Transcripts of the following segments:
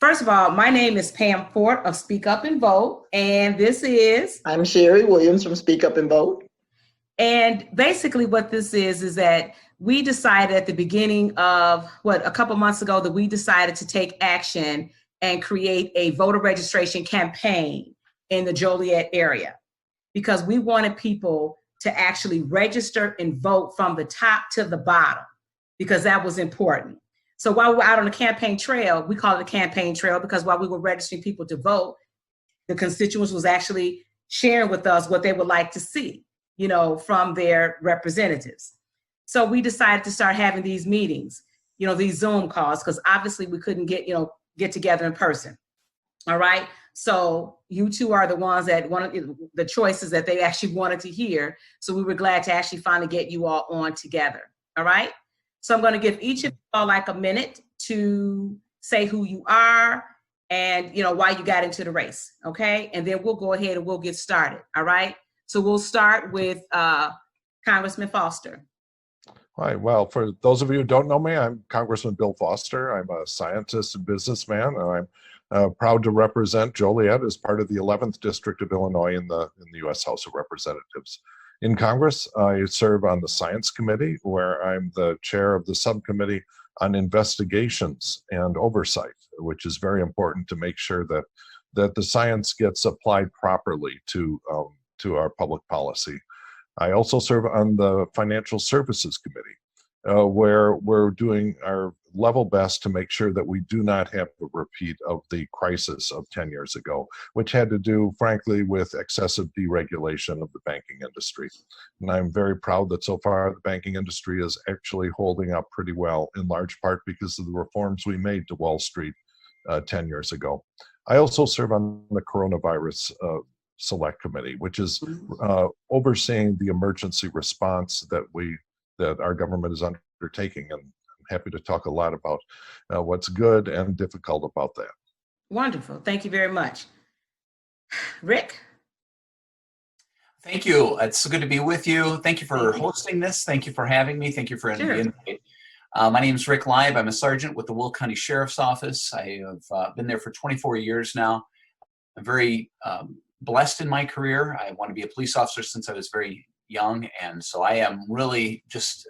First of all, my name is Pam Fort of Speak Up and Vote, and this is. I'm Sherry Williams from Speak Up and Vote. And basically what this is that we decided at the beginning of, a couple months ago, that we decided to take action and create a voter registration campaign in the Joliet area, because we wanted people to actually register and vote from the top to the bottom, because that was important. So while we were out on the campaign trail, we call it a campaign trail because while we were registering people to vote, the constituents was actually sharing with us what they would like to see, from their representatives. So we decided to start having these meetings, these Zoom calls, because obviously we couldn't get together in person. All right. So you two are the ones that wanted the choices that they actually wanted to hear. So we were glad to actually finally get you all on together. All right. So I'm going to give each of you all like a minute to say who you are and, why you got into the race. Okay. And then we'll go ahead and we'll get started. All right. So we'll start with Congressman Foster. Hi. Well, for those of you who don't know me, I'm Congressman Bill Foster. I'm a scientist and businessman, and I'm proud to represent Joliet as part of the 11th District of Illinois in the U.S. House of Representatives. In Congress, I serve on the Science Committee, where I'm the chair of the subcommittee on investigations and oversight, which is very important to make sure that the science gets applied properly to our public policy. I also serve on the Financial Services Committee, where we're doing our level best to make sure that we do not have a repeat of the crisis of 10 years ago, which had to do, frankly, with excessive deregulation of the banking industry. And I'm very proud that so far the banking industry is actually holding up pretty well, in large part because of the reforms we made to Wall Street 10 years ago. I also serve on the Coronavirus Select Committee, which is overseeing the emergency response that our government is undertaking, and I'm happy to talk a lot about what's good and difficult about that. Wonderful. Thank you very much. Rick? Thank you. It's good to be with you. Thank you for hosting this. Thank you for having me. Thank you for the invite. My name is Rick Leib. I'm a sergeant with the Will County Sheriff's Office. I have been there for 24 years now. I'm very blessed in my career. I want to be a police officer since I was very young, and so I am really just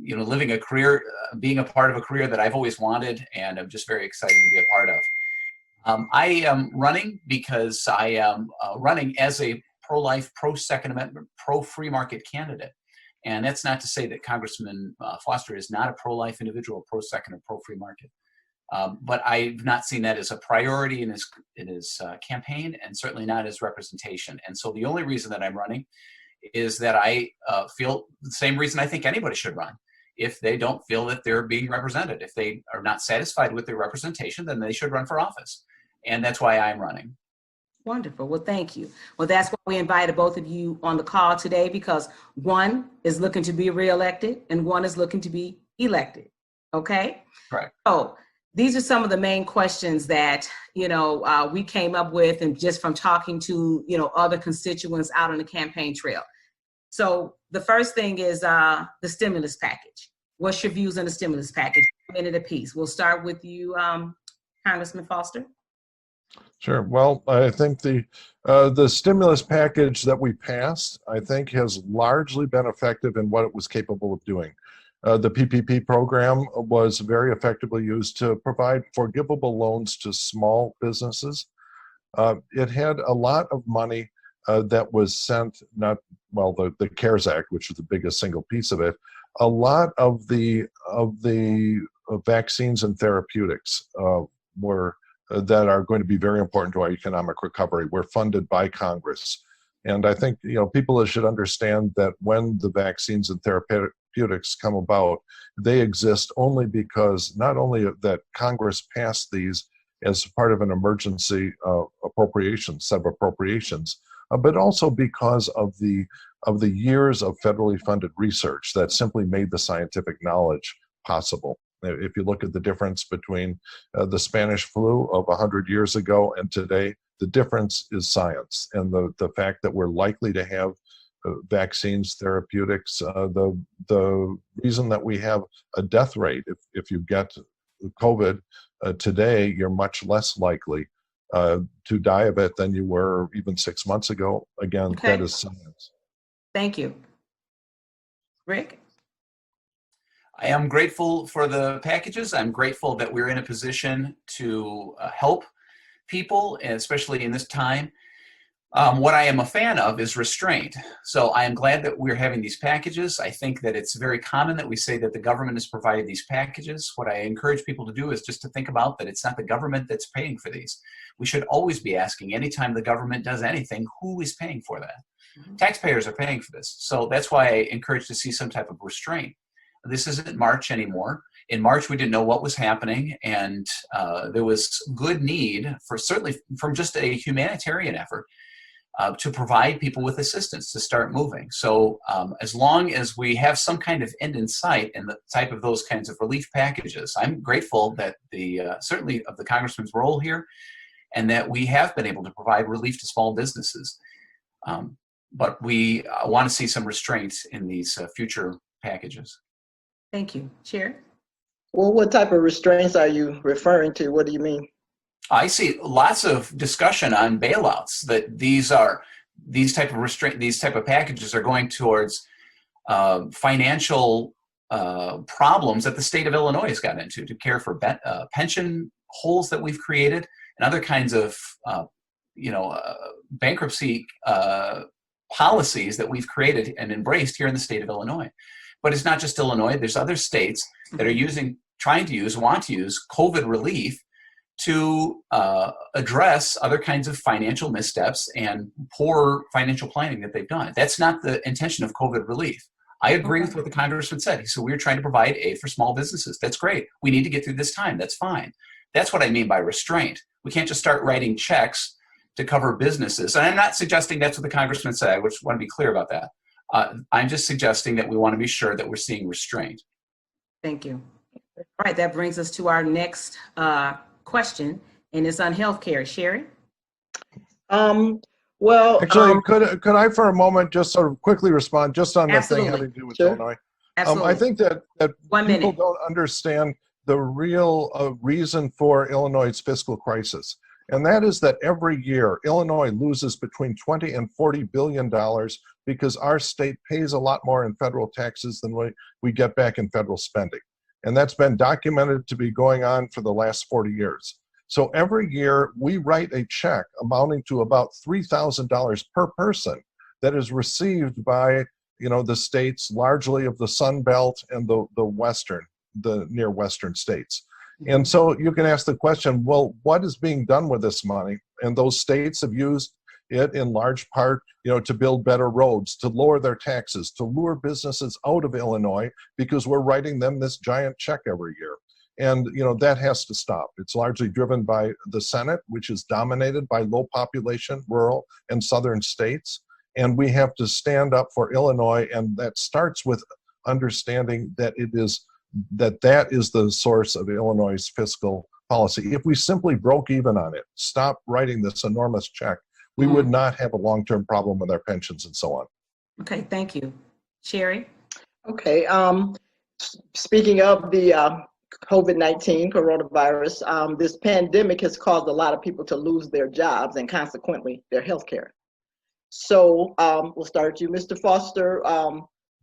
living a career, being a part of a career that I've always wanted, and I'm just very excited to be a part of. I am running because I am running as a pro-life, pro-Second Amendment, pro-free market candidate. And that's not to say that Congressman Foster is not a pro-life individual, pro-second or pro-free market. But I've not seen that as a priority in his campaign, and certainly not as representation. And so the only reason that I'm running is that I feel the same reason I think anybody should run. If they don't feel that they're being represented, if they are not satisfied with their representation, then they should run for office. And that's why I'm running. Wonderful. Well, thank you. Well, that's why we invited both of you on the call today, because one is looking to be reelected and one is looking to be elected. Okay? Correct. So these are some of the main questions that, we came up with, and just from talking to, other constituents out on the campaign trail. So the first thing is the stimulus package. What's your views on the stimulus package? A minute apiece. We'll start with you, Congressman Foster. Sure. Well, I think the stimulus package that we passed, I think, has largely been effective in what it was capable of doing. The PPP program was very effectively used to provide forgivable loans to small businesses. It had a lot of money that was sent, the CARES Act, which was the biggest single piece of it. A lot of the vaccines and therapeutics that are going to be very important to our economic recovery were funded by Congress. And I think people should understand that when the vaccines and therapeutics come about, they exist only because not only that Congress passed these as part of an emergency set of appropriations, but also because of the years of federally funded research that simply made the scientific knowledge possible. If you look at the difference between the Spanish flu of 100 years ago and today, the difference is science, and the fact that we're likely to have vaccines, therapeutics, the reason that we have a death rate if you get COVID today, you're much less likely to die of it than you were even 6 months ago. Again, Okay. that is science. Thank you. Rick? I am grateful for the packages. I'm grateful that we're in a position to help people, and especially in this time. What I am a fan of is restraint. So I am glad that we're having these packages. I think that it's very common that we say that the government is providing these packages. What I encourage people to do is just to think about that it's not the government that's paying for these. We should always be asking, anytime the government does anything, who is paying for that? Taxpayers are paying for this. So that's why I encourage to see some type of restraint. This isn't March anymore. In March, we didn't know what was happening, and there was good need for, certainly from just a humanitarian effort, to provide people with assistance to start moving. So as long as we have some kind of end in sight and the type of those kinds of relief packages, I'm grateful that certainly of the Congressman's role here, and that we have been able to provide relief to small businesses. But we want to see some restraints in these future packages. Thank you. Chair? Well, what type of restraints are you referring to? What do you mean? I see lots of discussion on bailouts, that these type of packages are going towards financial problems that the state of Illinois has gotten into to care for pension holes that we've created and other kinds of bankruptcy policies that we've created and embraced here in the state of Illinois. But it's not just Illinois. There's other states that are want to use COVID relief to address other kinds of financial missteps and poor financial planning that they've done. That's not the intention of COVID relief. I agree with what the congressman said. He said, we're trying to provide aid for small businesses. That's great. We need to get through this time. That's fine. That's what I mean by restraint. We can't just start writing checks to cover businesses. And I'm not suggesting that's what the congressman said. I just want to be clear about that. I'm just suggesting that we want to be sure that we're seeing restraint. Thank you. All right, that brings us to our next question, and it's on healthcare. Sherry? Well, Actually, could I for a moment just sort of quickly respond just on the thing having to do with Sure. Illinois? Absolutely. I think that 1 people minute. don't understand the real reason for Illinois' fiscal crisis. And that is that every year, Illinois loses between 20 and $40 billion because our state pays a lot more in federal taxes than we get back in federal spending. And that's been documented to be going on for the last 40 years. So every year we write a check amounting to about $3,000 per person that is received by, the states largely of the Sun Belt and the near Western states. And so you can ask the question, well, what is being done with this money? And those states have used it in large part, to build better roads, to lower their taxes, to lure businesses out of Illinois because we're writing them this giant check every year. And, that has to stop. It's largely driven by the Senate, which is dominated by low population, rural and southern states. And we have to stand up for Illinois. And that starts with understanding that that is the source of Illinois' fiscal policy. If we simply broke even on it, stop writing this enormous check, we would not have a long-term problem with our pensions and so on. Okay, thank you. Sherry? okay. Speaking of the COVID-19 coronavirus, this pandemic has caused a lot of people to lose their jobs and consequently their health care. So we'll start with you, Mr. Foster.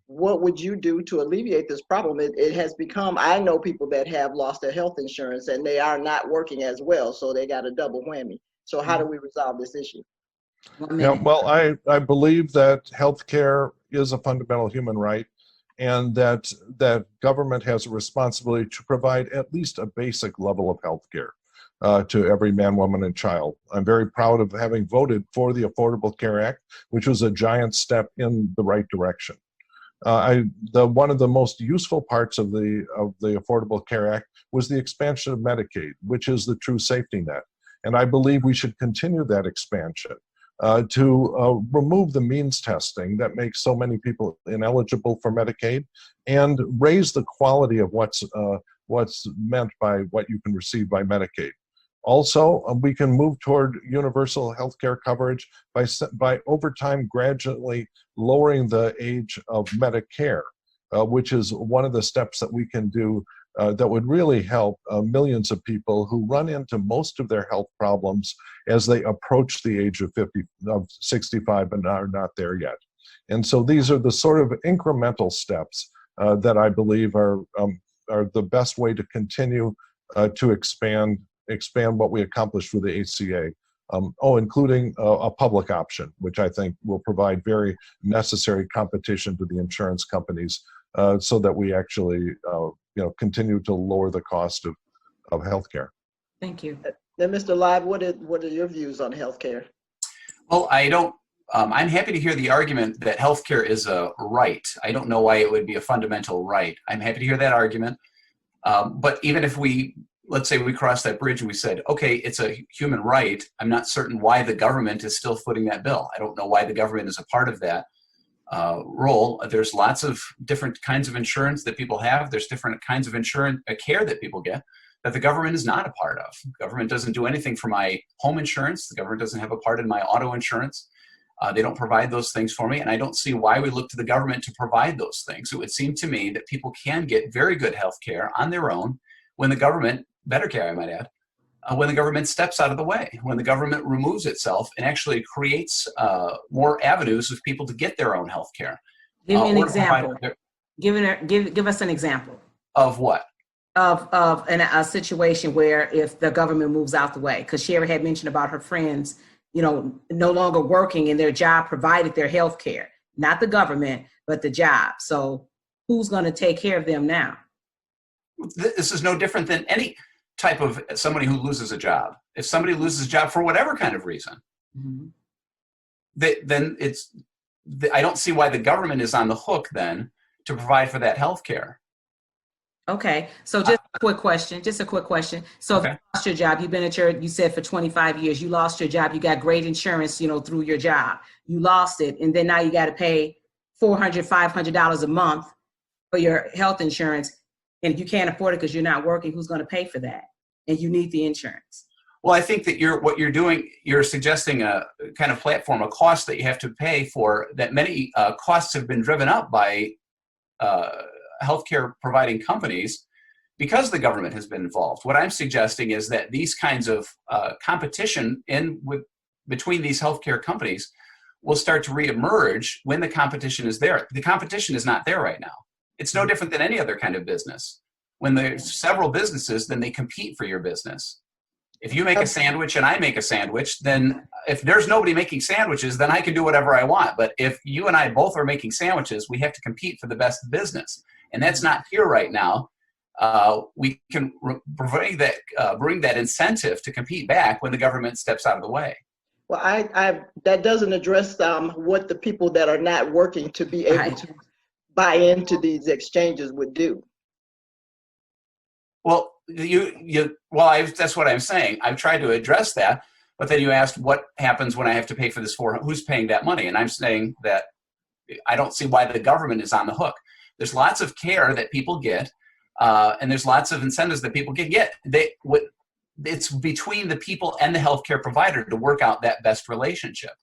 What would you do to alleviate this problem? It has become, I know people that have lost their health insurance and they are not working as well, so they got a double whammy. So how do we resolve this issue? 1 Yeah, minute. well, I believe that healthcare is a fundamental human right, and that government has a responsibility to provide at least a basic level of healthcare to every man, woman, and child. I'm very proud of having voted for the Affordable Care Act, which was a giant step in the right direction. One of the most useful parts of the Affordable Care Act was the expansion of Medicaid, which is the true safety net. And I believe we should continue that expansion to remove the means testing that makes so many people ineligible for Medicaid and raise the quality of what's meant by what you can receive by Medicaid. Also, we can move toward universal health care coverage by over time gradually lowering the age of Medicare. which is one of the steps that we can do that would really help millions of people who run into most of their health problems as they approach the age of 65 and are not there yet. And so these are the sort of incremental steps that I believe are the best way to continue to expand what we accomplished with the HCA. Including a public option, which I think will provide very necessary competition to the insurance companies, so that we actually, continue to lower the cost of healthcare. Thank you. Then, Mr. Live, what are your views on healthcare? Well, I don't. I'm happy to hear the argument that healthcare is a right. I don't know why it would be a fundamental right. I'm happy to hear that argument. But even if let's say we crossed that bridge and we said, okay, it's a human right, I'm not certain why the government is still footing that bill. I don't know why the government is a part of that role. There's lots of different kinds of insurance that people have. There's different kinds of insurance care that people get that the government is not a part of. The government doesn't do anything for my home insurance. The government doesn't have a part in my auto insurance. They don't provide those things for me, and I don't see why we look to the government to provide those things. It would seem to me that people can get very good health care on their own when the government, better care I might add, when the government steps out of the way, when the government removes itself and actually creates more avenues of people to get their own health care. Give me an example. Give us an example. Of what? Of a situation where if the government moves out the way, because Sherry had mentioned about her friends, no longer working and their job provided their health care, not the government, but the job. So who's going to take care of them now? This is no different than any type of somebody who loses a job. If somebody loses a job for whatever kind of reason, Mm-hmm. then I don't see why the government is on the hook then to provide for that health care. Okay, so just a quick question. So Okay. if you lost your job, you've been at you said for 25 years, you lost your job, you got great insurance, through your job. You lost it, and then now you got to pay $400, $500 a month for your health insurance. And if you can't afford it because you're not working, who's going to pay for that? And you need the insurance. Well, I think that you're suggesting a kind of platform, a cost that you have to pay for, that many costs have been driven up by healthcare providing companies because the government has been involved. What I'm suggesting is that these kinds of competition between these healthcare companies will start to reemerge when the competition is there. The competition is not there right now. It's no different than any other kind of business. When there's several businesses, then they compete for your business. If you make a sandwich and I make a sandwich, then if there's nobody making sandwiches, then I can do whatever I want. But if you and I both are making sandwiches, we have to compete for the best business. And that's not here right now. We can bring that incentive to compete back when the government steps out of the way. Well, that doesn't address what the people that are not working to be able to buy into these exchanges would do. Well, that's what I'm saying. I've tried to address that, but then you asked what happens when I have to pay for this who's paying that money? And I'm saying that I don't see why the government is on the hook. There's lots of care that people get, and there's lots of incentives that people can get. It's between the people and the healthcare provider to work out that best relationship.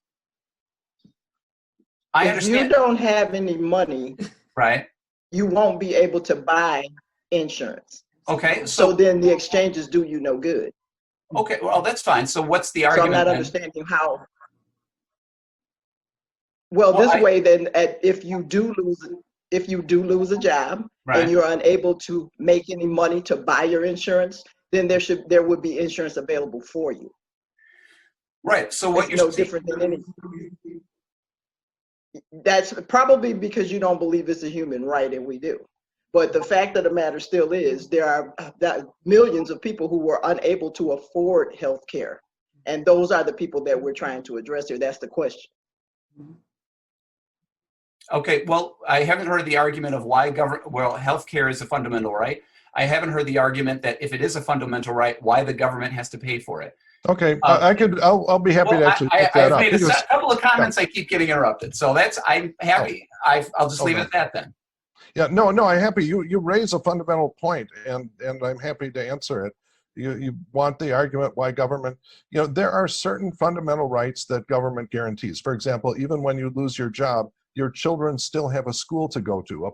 I understand. If you don't have any money, right, you won't be able to buy insurance. Okay, so then the exchanges do you no good. Okay, well, that's fine. So what's the argument? So I'm not understanding how. Well, this way, then, if you do lose a job, right, and you're unable to make any money to buy your insurance, then there would be insurance available for you. Right. So what you're no different than any. That's probably because you don't believe it's a human right, and we do. But the fact of the matter still is there are millions of people who were unable to afford health care. And those are the people that we're trying to address here. That's the question. Okay, well, I haven't heard the argument of why health care is a fundamental right. I haven't heard the argument that if it is a fundamental right, why the government has to pay for it. Okay, I'll be happy to actually pick that up. I've made a couple of comments. I keep getting interrupted. So I'm happy. I'll just leave it at that then. Yeah, no, I'm happy. You raise a fundamental point, and I'm happy to answer it. You want the argument why government, there are certain fundamental rights that government guarantees. For example, even when you lose your job, your children still have a school to go to,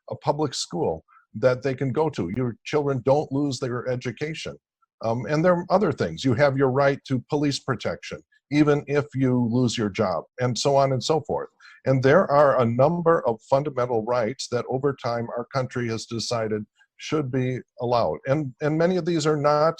a public school that they can go to. Your children don't lose their education. And there are other things. You have your right to police protection, even if you lose your job, and so on and so forth. And there are a number of fundamental rights that over time our country has decided should be allowed. And many of these are not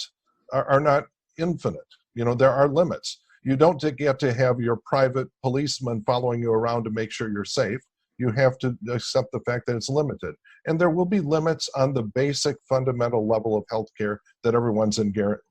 infinite. You know, there are limits. You don't get to have your private policeman following you around to make sure you're safe. You have to accept the fact that it's limited. And there will be limits on the basic fundamental level of healthcare that everyone's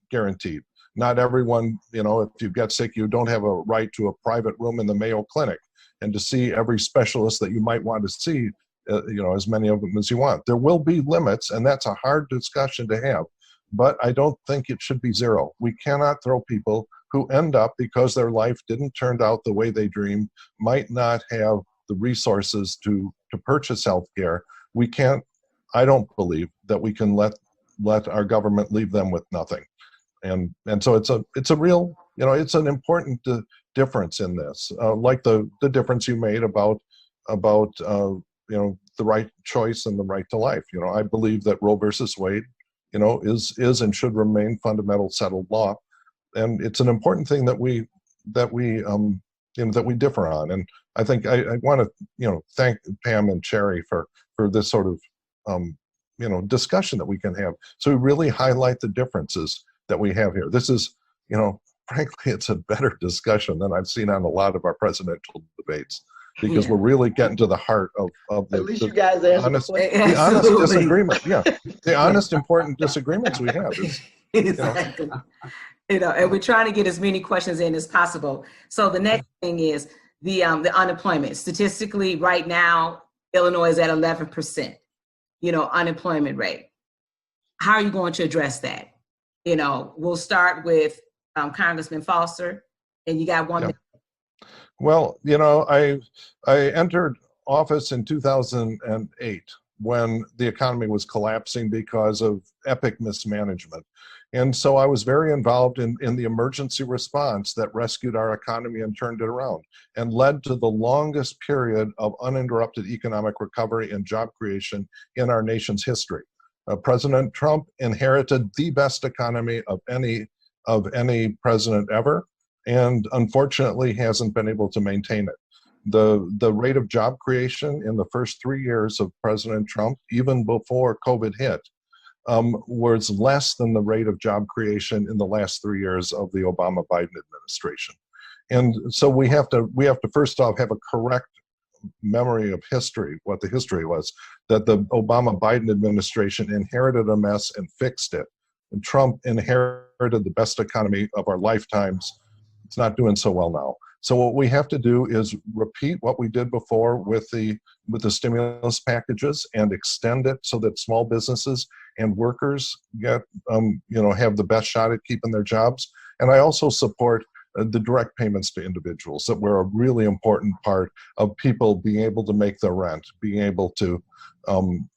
guaranteed. Not everyone, you know, if you get sick, you don't have a right to a private room in the Mayo Clinic and to see every specialist that you might want to see, you know, as many of them as you want. There will be limits, and that's a hard discussion to have. But I don't think it should be zero. We cannot throw people who end up, because their life didn't turn out the way they dreamed, might not have the resources to purchase health care. We can't, I don't believe that we can let our government leave them with nothing. And so it's a real, you know, it's an important difference in this, like the difference you made about you know, the right choice and the right to life. You know, I believe that Roe versus Wade, you know, is and should remain fundamental settled law, and it's an important thing that we you know, that we differ on. And I think I want to, you know, thank Pam and Cherry for this sort of you know, discussion that we can have. So we really highlight the differences that we have here. This is, you know, frankly, it's a better discussion than I've seen on a lot of our presidential debates, because we're really getting to the heart of the, At least you guys answered honest, the question. the honest disagreement. Yeah, the honest, important disagreements we have. Exactly. You know, and we're trying to get as many questions in as possible. So the next thing is the unemployment. Statistically, right now, Illinois is at 11%, you know, unemployment rate. How are you going to address that? You know, we'll start with Congressman Foster, and you got 1 minute. Well, you know, I entered office in 2008 when the economy was collapsing because of epic mismanagement. And so I was very involved in the emergency response that rescued our economy and turned it around and led to the longest period of uninterrupted economic recovery and job creation in our nation's history. President Trump inherited the best economy of any president ever, and unfortunately hasn't been able to maintain it. The rate of job creation in the first 3 years of President Trump, even before COVID hit, was less than the rate of job creation in the last 3 years of the Obama-Biden administration. And so we have to first off have a correct memory of history, what the history was, that the Obama-Biden administration inherited a mess and fixed it. And Trump inherited the best economy of our lifetimes. It's not doing so well now. So what we have to do is repeat what we did before with the stimulus packages and extend it so that small businesses and workers get, you know, have the best shot at keeping their jobs. And I also support the direct payments to individuals that were a really important part of people being able to make their rent, being able to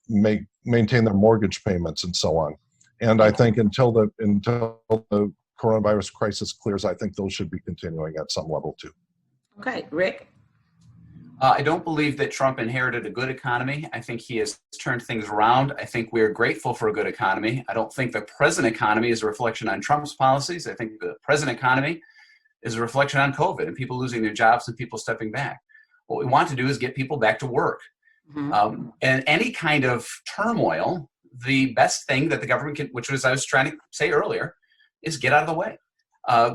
maintain their mortgage payments and so on. And I think until the coronavirus crisis clears, I think those should be continuing at some level too. Okay, Rick. I don't believe that Trump inherited a good economy. I think he has turned things around. I think we're grateful for a good economy. I don't think the present economy is a reflection on Trump's policies. I think the present economy is a reflection on COVID and people losing their jobs and people stepping back. What we want to do is get people back to work. Mm-hmm. And any kind of turmoil, the best thing that the government can, which was I was trying to say earlier, is get out of the way.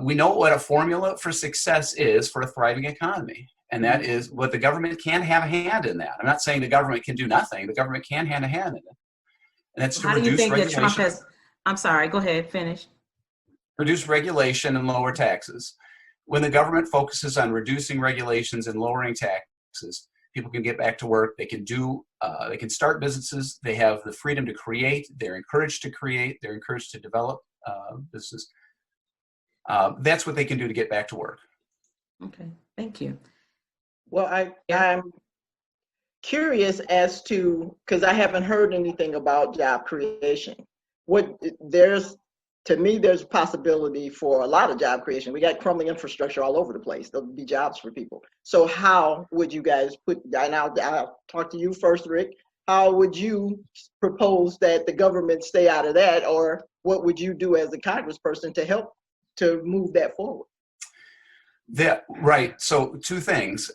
We know what a formula for success is for a thriving economy. And that is what the government can have a hand in that. I'm not saying the government can do nothing. The government can hand a hand in it. And that's to How do you reduce think that regulation. Trump has, I'm sorry, go ahead, finish. Reduce regulation and lower taxes. When the government focuses on reducing regulations and lowering taxes, people can get back to work. They can they can start businesses. They have the freedom to create. They're encouraged to create. They're encouraged to develop business. That's what they can do to get back to work. Okay, thank you. Well, I'm curious as to, because I haven't heard anything about job creation. To me, there's a possibility for a lot of job creation. We got crumbling infrastructure all over the place. There'll be jobs for people. So how would you guys and I'll talk to you first, Rick. how would you propose that the government stay out of that, or what would you do as a congressperson to help to move that forward? Right. So two things,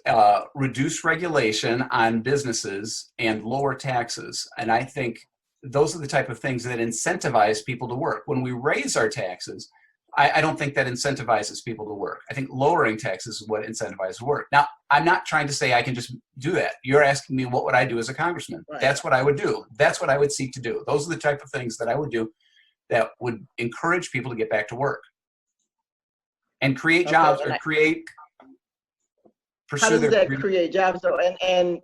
reduce regulation on businesses and lower taxes. And I think those are the type of things that incentivize people to work. When we raise our taxes, I don't think that incentivizes people to work. I think lowering taxes is what incentivizes work. Now, I'm not trying to say I can just do that. You're asking me what would I do as a congressman? Right. That's what I would do. That's what I would seek to do. Those are the type of things that I would do that would encourage people to get back to work and create jobs, or pursue how does their that create jobs though? And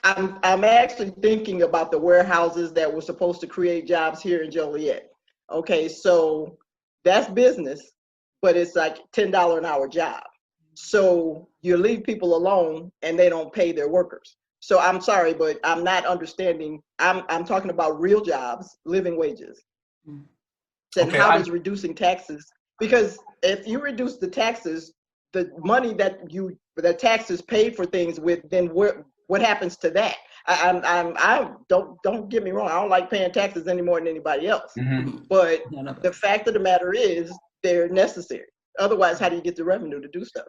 I'm actually thinking about the warehouses that were supposed to create jobs here in Joliet. Okay, so that's business, but it's like $10 an hour job. So you leave people alone and they don't pay their workers. So I'm sorry, but I'm not understanding. I'm talking about real jobs, living wages. And Okay, how does reducing taxes, because if you reduce the taxes, the money that the taxes paid for things with, then what happens to that? I don't get me wrong. I don't like paying taxes any more than anybody else. Mhm. But None of the us. fact of the matter is, they're necessary. Otherwise, how do you get the revenue to do stuff?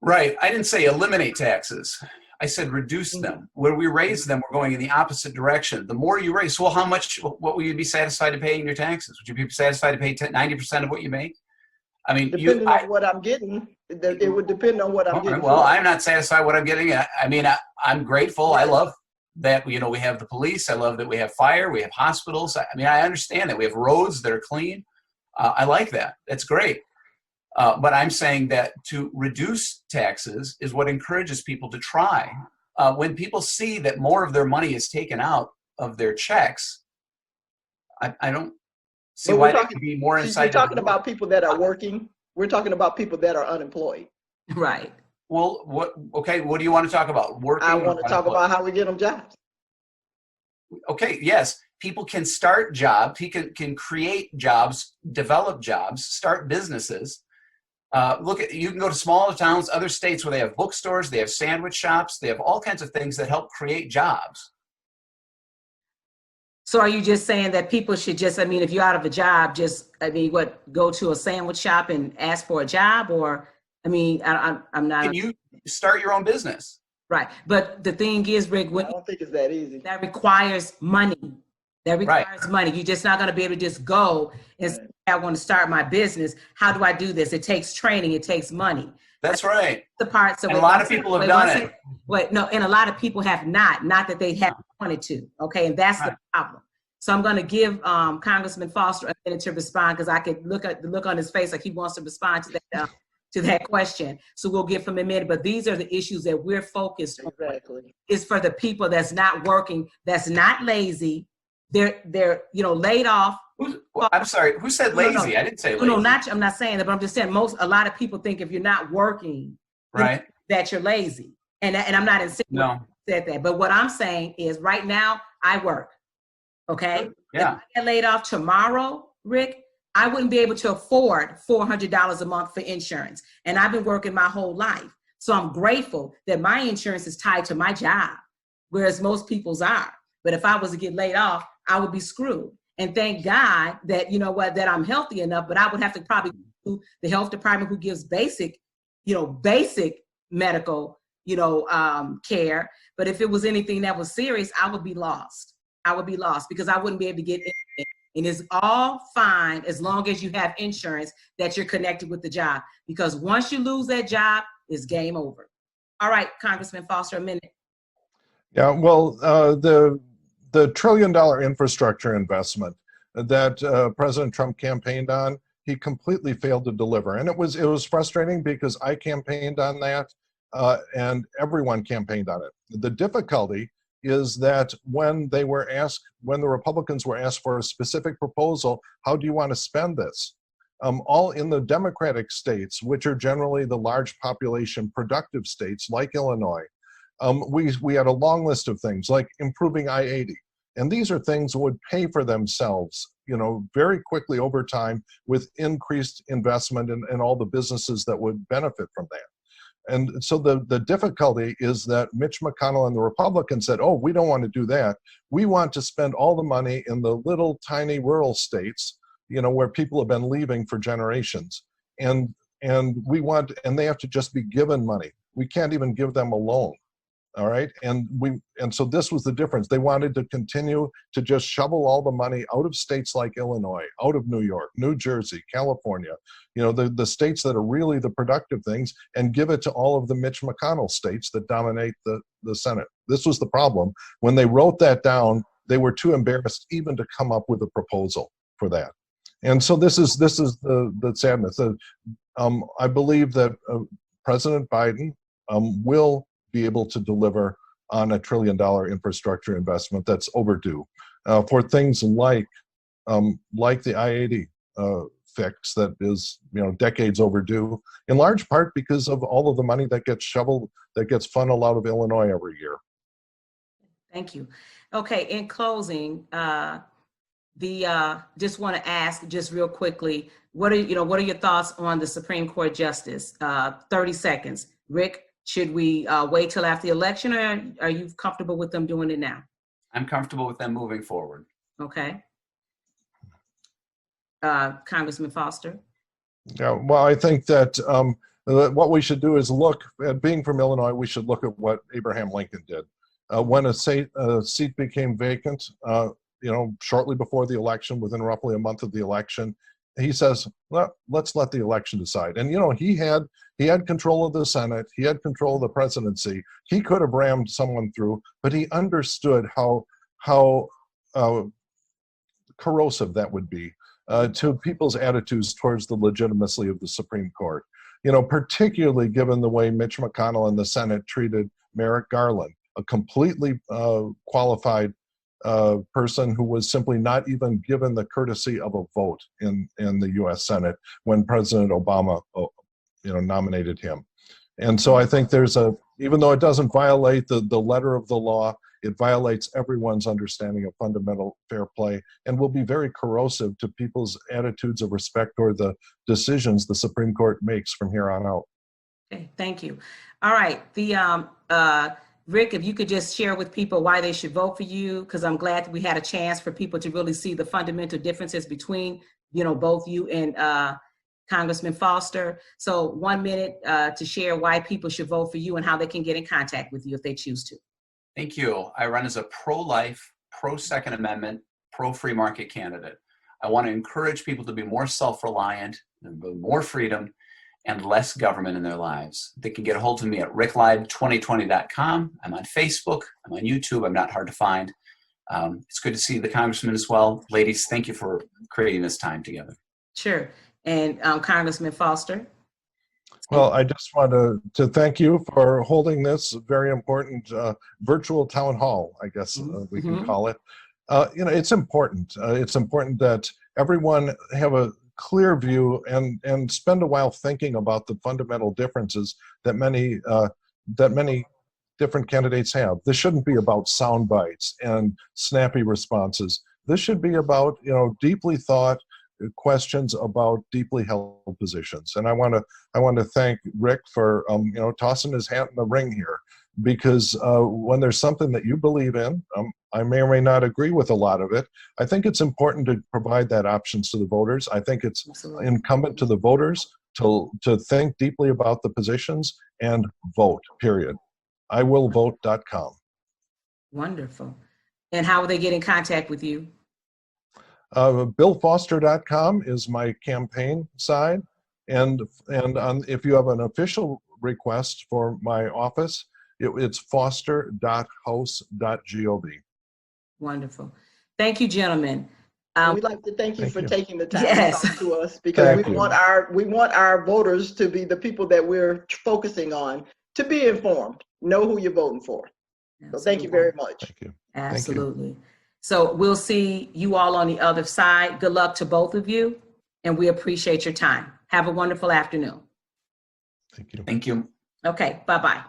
Right. I didn't say eliminate taxes. I said reduce them. Where we raise them, we're going in the opposite direction. The more you raise, well, how much, what will you be satisfied to pay in your taxes? Would you be satisfied to pay 90% of what you make? I mean, Depending on what I'm getting, it would depend on what I'm getting. well, for. I'm not satisfied what I'm getting. I mean, I'm grateful. I love that, we have the police. I love that we have fire. We have hospitals. I mean, I understand that we have roads that are clean. I like that. That's great. But I'm saying that to reduce taxes is what encourages people to try. When people see that more of their money is taken out of their checks, I don't see But why they could be more You're inside. talking about people that are working. We're talking about people that are unemployed. Right. Well, what do you want to talk about? Working? I want to talk about how we get them jobs. Okay, yes. People can start jobs. People can create jobs, develop jobs, start businesses. You can go to smaller towns, other states where they have bookstores, they have sandwich shops, they have all kinds of things that help create jobs. So are you just saying that people should just, if you're out of a job, go to a sandwich shop and ask for a job? Or, I'm not. Can you start your own business? Right. But the thing is, Rick, I don't think it's that easy. that requires money. That requires money. You're just not going to be able to just go and say, I want to start my business. How do I do this? It takes training. It takes money. That's right. The part. So and a lot of people have done it. And a lot of people have not that they haven't wanted to. Okay. And that's the problem. So I'm going to give Congressman Foster a minute to respond, because I could look at the look on his face like he wants to respond to that question. So we'll give him a minute. But these are the issues that we're focused on. Exactly. Is for the people that's not working, that's not lazy. They're laid off. I'm sorry. Who said lazy? No. I didn't say lazy. No, I'm not saying that, but I'm just saying a lot of people think if you're not working, right, that you're lazy. And I'm not insinuating said that. But what I'm saying is right now I work. Okay. Yeah. If I get laid off tomorrow, Rick, I wouldn't be able to afford $400 a month for insurance. And I've been working my whole life. So I'm grateful that my insurance is tied to my job, whereas most people's are. But if I was to get laid off, I would be screwed. And thank God that, that I'm healthy enough, but I would have to probably do the health department, who gives basic medical, care. But if it was anything that was serious, I would be lost. I would be lost because I wouldn't be able to get anything. And it's all fine as long as you have insurance that you're connected with the job. Because once you lose that job, it's game over. All right, Congressman Foster, a minute. Yeah, well, the $1 trillion infrastructure investment that President Trump campaigned on, he completely failed to deliver. And it was frustrating because I campaigned on that and everyone campaigned on it. The difficulty is that when the Republicans were asked for a specific proposal, how do you want to spend this? All in the Democratic states, which are generally the large population productive states like Illinois, we had a long list of things like improving I-80. And these are things that would pay for themselves, very quickly over time with increased investment and all the businesses that would benefit from that. And so the difficulty is that Mitch McConnell and the Republicans said, oh, we don't want to do that. We want to spend all the money in the little tiny rural states, where people have been leaving for generations. And they have to just be given money. We can't even give them a loan. All right. And so this was the difference. They wanted to continue to just shovel all the money out of states like Illinois, out of New York, New Jersey, California, the states that are really the productive things, and give it to all of the Mitch McConnell states that dominate the Senate. This was the problem. When they wrote that down, they were too embarrassed even to come up with a proposal for that. And so this is the sadness. I believe that President Biden will be able to deliver on $1 trillion infrastructure investment that's overdue for things like the I-80 fix that is decades overdue, in large part because of all of the money that gets funneled out of Illinois every year. Thank you. Okay, in closing, just want to ask just real quickly, what are your thoughts on the Supreme Court justice? 30 seconds. Rick, should we wait till after the election, or are you comfortable with them doing it now? I'm comfortable with them moving forward. Okay. Congressman Foster. Yeah, well, I think that what we should do is look at, being from Illinois, we should look at what Abraham Lincoln did. When a seat became vacant, shortly before the election, within roughly a month of the election, he says, well, let's let the election decide. And, he had control of the Senate. He had control of the presidency. He could have rammed someone through, but he understood how corrosive that would be to people's attitudes towards the legitimacy of the Supreme Court. Particularly given the way Mitch McConnell and the Senate treated Merrick Garland, a completely qualified person who was simply not even given the courtesy of a vote in the U.S. Senate when President Obama, nominated him. And so I think even though it doesn't violate the letter of the law, it violates everyone's understanding of fundamental fair play and will be very corrosive to people's attitudes of respect toward the decisions the Supreme Court makes from here on out. Okay, thank you. All right, Rick, if you could just share with people why they should vote for you, because I'm glad that we had a chance for people to really see the fundamental differences between, both you and Congressman Foster. So 1 minute to share why people should vote for you and how they can get in contact with you if they choose to. Thank you. I run as a pro-life, pro-Second Amendment, pro-free market candidate. I want to encourage people to be more self-reliant, more freedom, and less government in their lives. They can get a hold of me at ricklive2020.com. I'm on Facebook. I'm on YouTube. I'm not hard to find. It's good to see the Congressman as well. Ladies, thank you for creating this time together. Sure. And Congressman Foster. Well, I just want to thank you for holding this very important virtual town hall, I guess we can call it. It's important. It's important that everyone have a clear view and spend a while thinking about the fundamental differences that many different candidates have. This shouldn't be about sound bites and snappy responses. This should be about deeply thought questions about deeply held positions. And I want to thank Rick for tossing his hat in the ring here, because when there's something that you believe in, I may or may not agree with a lot of it. I think it's important to provide that options to the voters. I think it's incumbent to the voters to think deeply about the positions and vote, period. IWillVote.com. Wonderful. And how will they get in contact with you? BillFoster.com is my campaign side. And if you have an official request for my office, it's foster.house.gov. Wonderful. Thank you, gentlemen. We'd like to thank you for taking the time Yes. to talk to us, because Thank we you. want our voters to be the people that we're focusing on, to be informed, know who you're voting for. So thank you very much. Thank you. Absolutely. So we'll see you all on the other side. Good luck to both of you, and we appreciate your time. Have a wonderful afternoon. Thank you. Thank you. Okay, bye-bye.